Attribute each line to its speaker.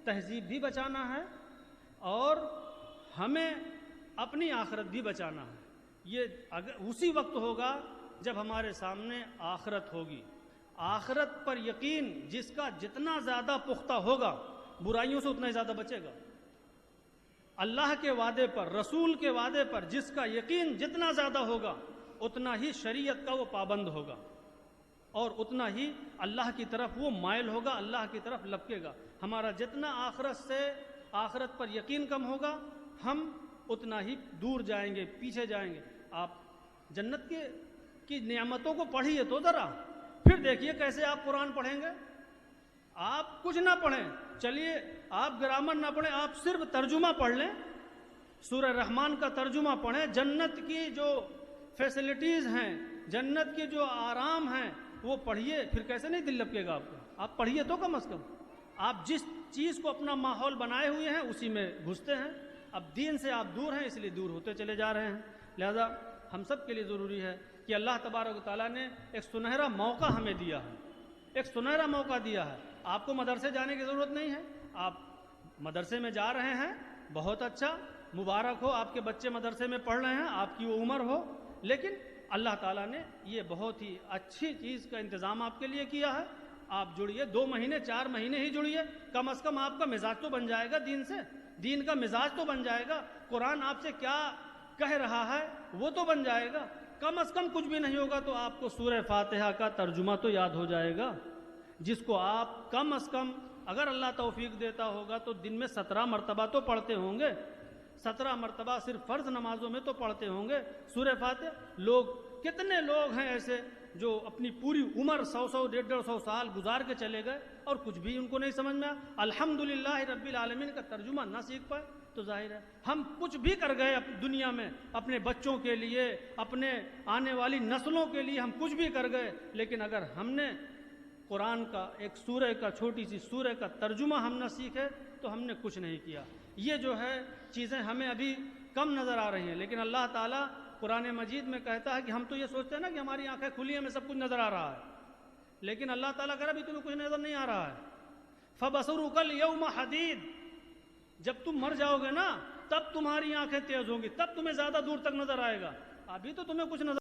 Speaker 1: تہذیب بھی بچانا ہے اور ہمیں اپنی آخرت بھی بچانا ہے۔ یہ اسی وقت ہوگا جب ہمارے سامنے آخرت ہوگی۔ آخرت پر یقین جس کا جتنا زیادہ پختہ ہوگا برائیوں سے اتنا ہی زیادہ بچے گا۔ اللہ کے وعدے پر، رسول کے وعدے پر جس کا یقین جتنا زیادہ ہوگا اتنا ہی شریعت کا وہ پابند ہوگا اور اتنا ہی اللہ کی طرف وہ مائل ہوگا، اللہ کی طرف لپکے گا۔ ہمارا جتنا آخرت پر یقین کم ہوگا ہم اتنا ہی دور جائیں گے، پیچھے جائیں گے۔ آپ جنت کی نعمتوں کو پڑھیے تو ذرا، پھر دیکھیے کیسے آپ قرآن پڑھیں گے۔ آپ کچھ نہ پڑھیں، چلیے آپ گرامر نہ پڑھیں، آپ صرف ترجمہ پڑھ لیں، سورہ رحمان کا ترجمہ پڑھیں، جنت کی جو فیسلٹیز ہیں، جنت کے جو آرام ہیں وہ پڑھیے، پھر کیسے نہیں دل لپکے گا آپ کا؟ آپ پڑھیے تو کم از کم۔ آپ جس چیز کو اپنا ماحول بنائے ہوئے ہیں اسی میں گھستے ہیں۔ اب دین سے آپ دور ہیں، اس لیے دور ہوتے چلے جا رہے ہیں۔ لہذا ہم سب کے لیے ضروری ہے کہ اللہ تبارک و تعالیٰ نے ایک سنہرا موقع ہمیں دیا ہے، ایک سنہرا موقع دیا ہے۔ آپ کو مدرسے جانے کی ضرورت نہیں ہے، آپ مدرسے میں جا رہے ہیں، بہت اچھا، مبارک ہو، آپ کے بچے مدرسے میں پڑھ رہے ہیں، آپ کی وہ عمر ہو، لیکن اللہ تعالیٰ نے یہ بہت ہی اچھی چیز کا انتظام آپ کے لیے کیا ہے۔ آپ جڑیے، 2 مہینے 4 مہینے ہی جڑیے، کم از کم آپ کا مزاج تو بن جائے گا دین سے، دین کا مزاج تو بن جائے گا، قرآن آپ سے کیا کہہ رہا ہے وہ تو بن جائے گا۔ کم از کم کچھ بھی نہیں ہوگا تو آپ کو سورہ فاتحہ کا ترجمہ تو یاد ہو جائے گا، جس کو آپ کم از کم اگر اللہ توفیق دیتا ہوگا تو دن میں 17 مرتبہ تو پڑھتے ہوں گے، 17 مرتبہ صرف فرض نمازوں میں تو پڑھتے ہوں گے سورہ فاتحہ۔ کتنے لوگ ہیں ایسے جو اپنی پوری عمر 100 150 سال گزار کے چلے گئے اور کچھ بھی ان کو نہیں سمجھ میں آیا، الحمدللہ رب العالمین کا ترجمہ نہ سیکھ پائے، تو ظاہر ہے ہم کچھ بھی کر گئے دنیا میں، اپنے بچوں کے لیے، اپنے آنے والی نسلوں کے لیے ہم کچھ بھی کر گئے، لیکن اگر ہم نے قرآن کا ایک سورہ کا، چھوٹی سی سورہ کا ترجمہ ہم نہ سیکھے تو ہم نے کچھ نہیں کیا۔ یہ جو ہے چیزیں ہمیں ابھی کم نظر آ رہی ہیں، لیکن اللہ تعالیٰ قرآن مجید میں کہتا ہے کہ ہم تو یہ سوچتے ہیں نا کہ ہماری آنکھیں کھلی ہیں، ہمیں سب کچھ نظر آ رہا ہے، لیکن اللہ تعالیٰ کہہ رہا ابھی تمہیں کچھ نظر نہیں آ رہا ہے۔ فَبَصَرُكَ الْيَوْمَ حَدِيدٌ، جب تم مر جاؤ گے نا تب تمہاری آنکھیں تیز ہوں گی، تب تمہیں زیادہ دور تک نظر آئے گا، ابھی تو تمہیں کچھ نظر